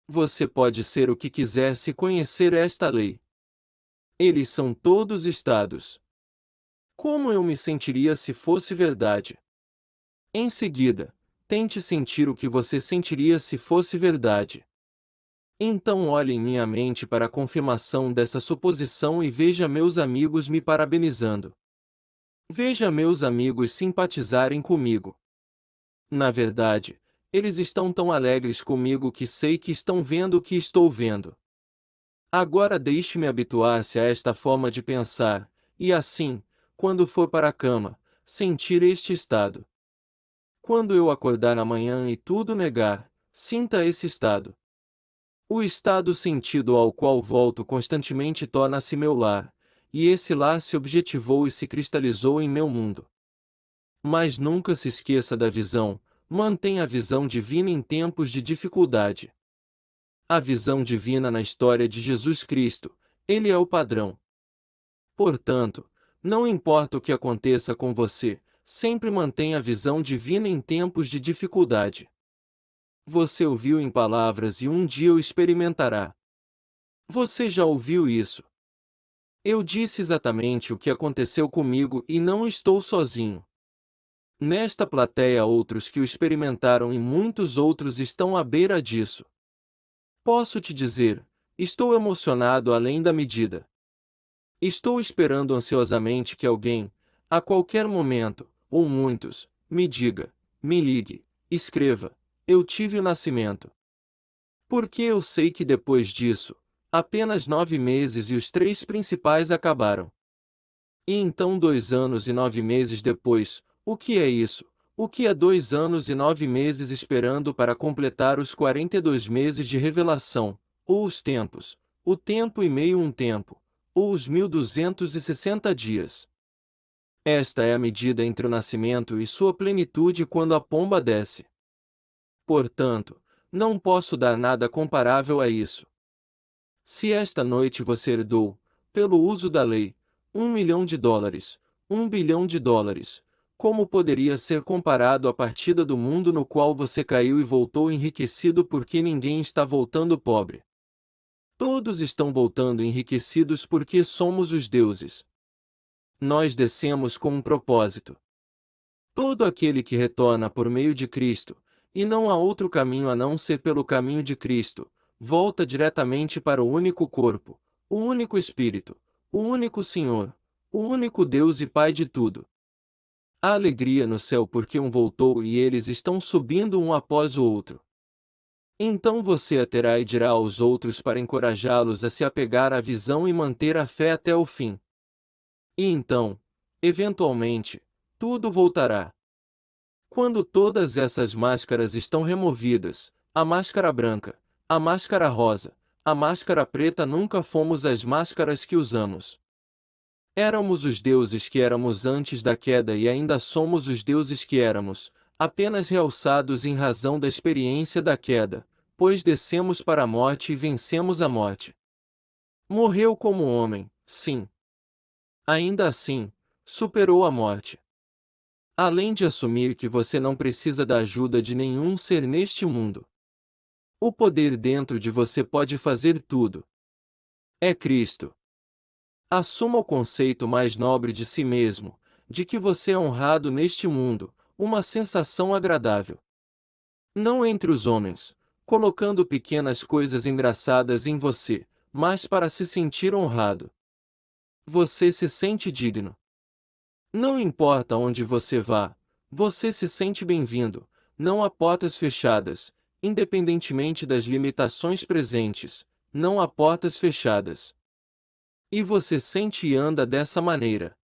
Você pode ser o que quiser se conhecer esta lei. Eles são todos estados. Como eu me sentiria se fosse verdade? Em seguida, tente sentir o que você sentiria se fosse verdade. Então olhe em minha mente para a confirmação dessa suposição e veja meus amigos me parabenizando. Veja meus amigos simpatizarem comigo. Na verdade, eles estão tão alegres comigo que sei que estão vendo o que estou vendo. Agora deixe-me habituar-se a esta forma de pensar, e assim, quando for para a cama, sentir este estado. Quando eu acordar amanhã e tudo negar, sinta esse estado. O estado sentido ao qual volto constantemente torna-se meu lar, e esse lar se objetivou e se cristalizou em meu mundo. Mas nunca se esqueça da visão, mantenha a visão divina em tempos de dificuldade. A visão divina na história de Jesus Cristo, ele é o padrão. Portanto, não importa o que aconteça com você, sempre mantenha a visão divina em tempos de dificuldade. Você ouviu em palavras e um dia o experimentará. Você já ouviu isso? Eu disse exatamente o que aconteceu comigo e não estou sozinho. Nesta plateia outros que o experimentaram e muitos outros estão à beira disso. Posso te dizer, estou emocionado além da medida. Estou esperando ansiosamente que alguém, a qualquer momento, ou muitos, me diga, me ligue, escreva, eu tive o nascimento. Porque eu sei que depois disso, apenas 9 meses e os 3 principais acabaram. E então 2 anos e 9 meses depois, o que é isso? O que é 2 anos e 9 meses esperando para completar os 42 meses de revelação, ou os tempos, o tempo e meio um tempo, ou os 1260 dias? Esta é a medida entre o nascimento e sua plenitude quando a pomba desce. Portanto, não posso dar nada comparável a isso. Se esta noite você herdou, pelo uso da lei, US$ 1 milhão, 1 bilhão, como poderia ser comparado à partida do mundo no qual você caiu e voltou enriquecido porque ninguém está voltando pobre? Todos estão voltando enriquecidos porque somos os deuses. Nós descemos com um propósito. Todo aquele que retorna por meio de Cristo, e não há outro caminho a não ser pelo caminho de Cristo, volta diretamente para o único corpo, o único Espírito, o único Senhor, o único Deus e Pai de tudo. Há alegria no céu porque um voltou e eles estão subindo um após o outro. Então você a terá e dirá aos outros para encorajá-los a se apegar à visão e manter a fé até o fim. E então, eventualmente, tudo voltará. Quando todas essas máscaras estão removidas, a máscara branca, a máscara rosa, a máscara preta nunca fomos as máscaras que usamos. Éramos os deuses que éramos antes da queda e ainda somos os deuses que éramos, apenas realçados em razão da experiência da queda, pois descemos para a morte e vencemos a morte. Morreu como homem, sim. Ainda assim, superou a morte. Além de assumir que você não precisa da ajuda de nenhum ser neste mundo. O poder dentro de você pode fazer tudo. É Cristo. Assuma o conceito mais nobre de si mesmo, de que você é honrado neste mundo, uma sensação agradável. Não entre os homens, colocando pequenas coisas engraçadas em você, mas para se sentir honrado. Você se sente digno. Não importa onde você vá, você se sente bem-vindo, não há portas fechadas, independentemente das limitações presentes, não há portas fechadas. E você sente e anda dessa maneira.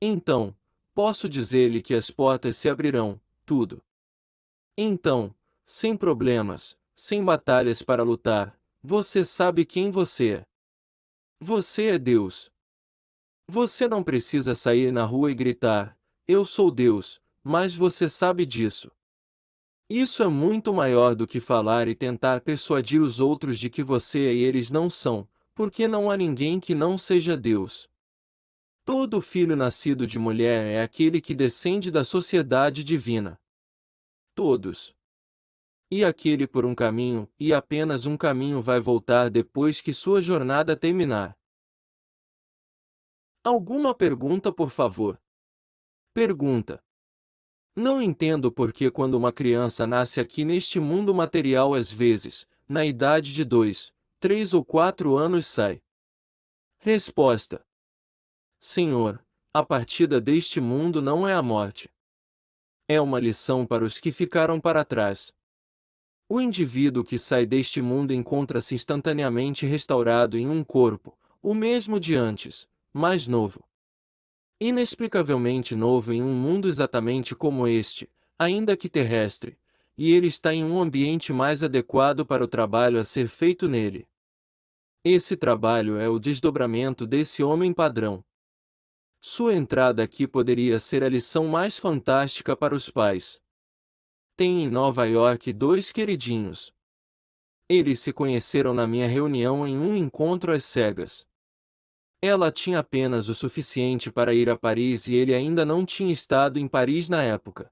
Então, posso dizer-lhe que as portas se abrirão, tudo. Então, sem problemas, sem batalhas para lutar, você sabe quem você é. Você é Deus. Você não precisa sair na rua e gritar: "Eu sou Deus", mas você sabe disso. Isso é muito maior do que falar e tentar persuadir os outros de que você e eles não são, porque não há ninguém que não seja Deus. Todo filho nascido de mulher é aquele que descende da sociedade divina. Todos. E aquele por um caminho, e apenas um caminho vai voltar depois que sua jornada terminar. Alguma pergunta, por favor? Pergunta. Não entendo por que quando uma criança nasce aqui neste mundo material às vezes, na idade de 2, 3 ou 4 anos sai. Resposta. Senhor, a partida deste mundo não é a morte. É uma lição para os que ficaram para trás. O indivíduo que sai deste mundo encontra-se instantaneamente restaurado em um corpo, o mesmo de antes, mais novo. Inexplicavelmente novo em um mundo exatamente como este, ainda que terrestre, e ele está em um ambiente mais adequado para o trabalho a ser feito nele. Esse trabalho é o desdobramento desse homem padrão. Sua entrada aqui poderia ser a lição mais fantástica para os pais. Tem em Nova York 2 queridinhos. Eles se conheceram na minha reunião em um encontro às cegas. Ela tinha apenas o suficiente para ir a Paris e ele ainda não tinha estado em Paris na época.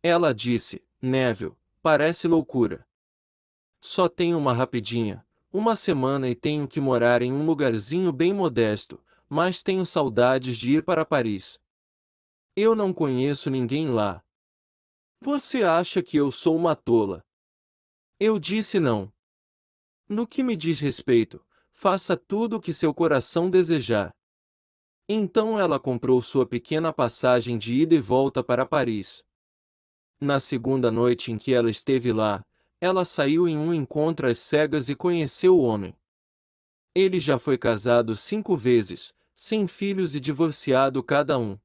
Ela disse: "Neville, parece loucura. Só tenho uma rapidinha, uma semana e tenho que morar em um lugarzinho bem modesto, mas tenho saudades de ir para Paris. Eu não conheço ninguém lá. Você acha que eu sou uma tola?" Eu disse não. No que me diz respeito, faça tudo o que seu coração desejar. Então ela comprou sua pequena passagem de ida e volta para Paris. Na segunda noite em que ela esteve lá, ela saiu em um encontro às cegas e conheceu o homem. Ele já foi casado 5 vezes, sem filhos e divorciado cada um.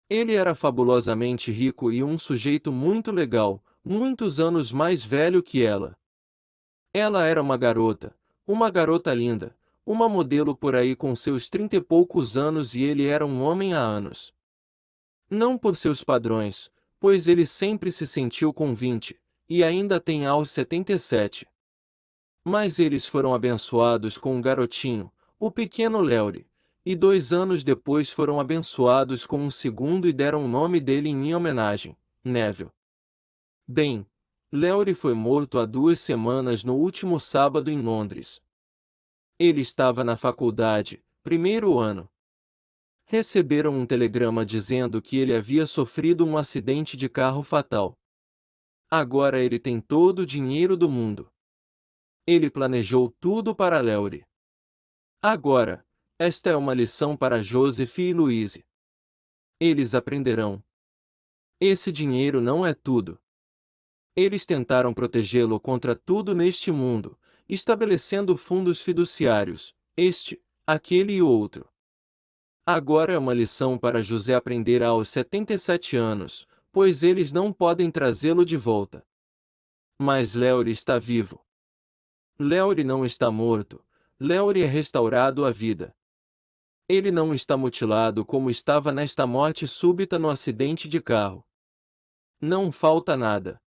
Ele era fabulosamente rico e um sujeito muito legal, muitos anos mais velho que ela. Ela era uma garota linda, uma modelo por aí com seus 30 e poucos anos e ele era um homem há anos. Não por seus padrões, pois ele sempre se sentiu com 20, e ainda tem aos 77. Mas eles foram abençoados com um garotinho, o pequeno Leury, e 2 anos depois foram abençoados com um segundo e deram o nome dele em minha homenagem, Neville. Bem, Leury foi morto há 2 semanas no último sábado em Londres. Ele estava na faculdade, primeiro ano. Receberam um telegrama dizendo que ele havia sofrido um acidente de carro fatal. Agora ele tem todo o dinheiro do mundo. Ele planejou tudo para Leury. Agora, esta é uma lição para Joseph e Louise. Eles aprenderão. Esse dinheiro não é tudo. Eles tentaram protegê-lo contra tudo neste mundo, estabelecendo fundos fiduciários, este, aquele e outro. Agora é uma lição para José aprender aos 77 anos, pois eles não podem trazê-lo de volta. Mas Leury está vivo. Leury não está morto, Leury é restaurado à vida. Ele não está mutilado como estava nesta morte súbita no acidente de carro. Não falta nada.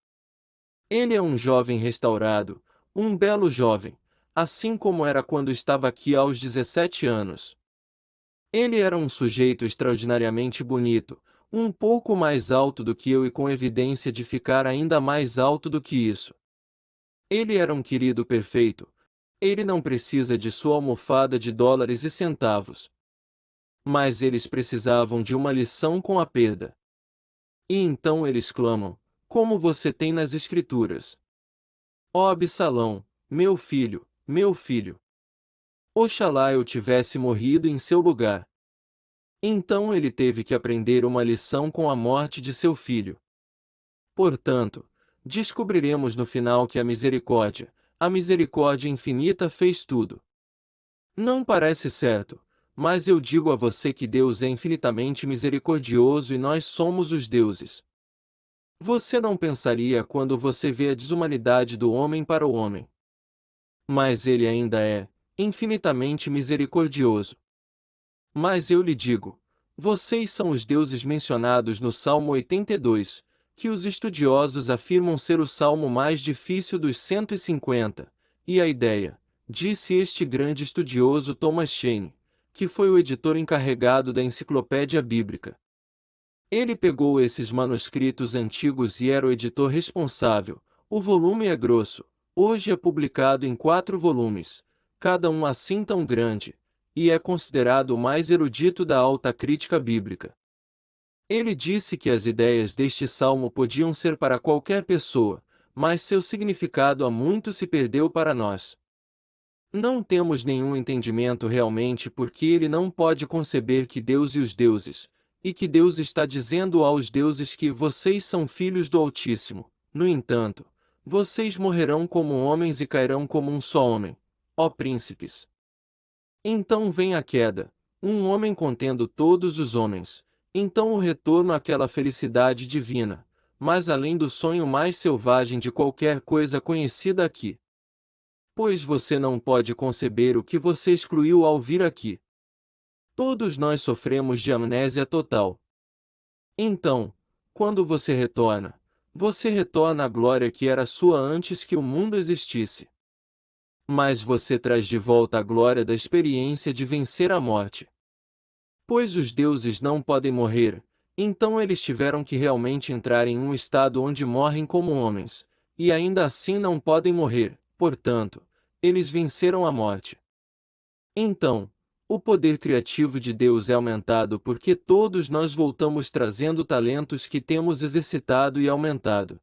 Ele é um jovem restaurado, um belo jovem, assim como era quando estava aqui aos 17 anos. Ele era um sujeito extraordinariamente bonito, um pouco mais alto do que eu e com evidência de ficar ainda mais alto do que isso. Ele era um querido perfeito. Ele não precisa de sua almofada de dólares e centavos. Mas eles precisavam de uma lição com a perda. E então eles clamam: "Como você tem nas Escrituras? Ó Absalão, meu filho, meu filho! Oxalá eu tivesse morrido em seu lugar." Então ele teve que aprender uma lição com a morte de seu filho. Portanto, descobriremos no final que a misericórdia infinita fez tudo. Não parece certo, mas eu digo a você que Deus é infinitamente misericordioso e nós somos os deuses. Você não pensaria quando você vê a desumanidade do homem para o homem. Mas ele ainda é infinitamente misericordioso. Mas eu lhe digo, vocês são os deuses mencionados no Salmo 82, que os estudiosos afirmam ser o salmo mais difícil dos 150, e a ideia, disse este grande estudioso Thomas Shane, que foi o editor encarregado da enciclopédia bíblica. Ele pegou esses manuscritos antigos e era o editor responsável. O volume é grosso, hoje é publicado em 4 volumes, cada um assim tão grande, e é considerado o mais erudito da alta crítica bíblica. Ele disse que as ideias deste salmo podiam ser para qualquer pessoa, mas seu significado há muito se perdeu para nós. Não temos nenhum entendimento realmente porque ele não pode conceber que Deus e os deuses, e que Deus está dizendo aos deuses que vocês são filhos do Altíssimo. No entanto, vocês morrerão como homens e cairão como um só homem, ó príncipes. Então vem a queda, um homem contendo todos os homens, então o retorno àquela felicidade divina, mas além do sonho mais selvagem de qualquer coisa conhecida aqui. Pois você não pode conceber o que você excluiu ao vir aqui. Todos nós sofremos de amnésia total. Então, quando você retorna à glória que era sua antes que o mundo existisse. Mas você traz de volta a glória da experiência de vencer a morte. Pois os deuses não podem morrer, então eles tiveram que realmente entrar em um estado onde morrem como homens, e ainda assim não podem morrer, portanto, eles venceram a morte. Então, o poder criativo de Deus é aumentado porque todos nós voltamos trazendo talentos que temos exercitado e aumentado.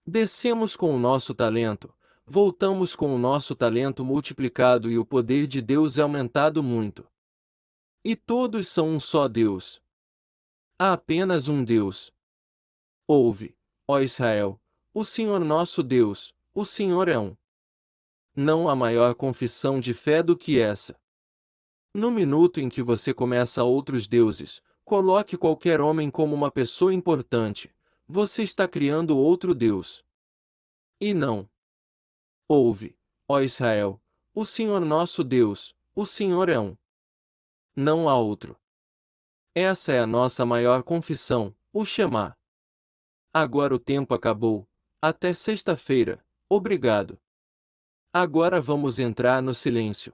Descemos com o nosso talento, voltamos com o nosso talento multiplicado e o poder de Deus é aumentado muito. E todos são um só Deus. Há apenas um Deus. Ouve, ó Israel, o Senhor nosso Deus, o Senhor é um. Não há maior confissão de fé do que essa. No minuto em que você começa outros deuses, coloque qualquer homem como uma pessoa importante, você está criando outro Deus. E não. Ouve, ó Israel, o Senhor nosso Deus, o Senhor é um. Não há outro. Essa é a nossa maior confissão, o Shema. Agora o tempo acabou. Até sexta-feira. Obrigado. Agora vamos entrar no silêncio.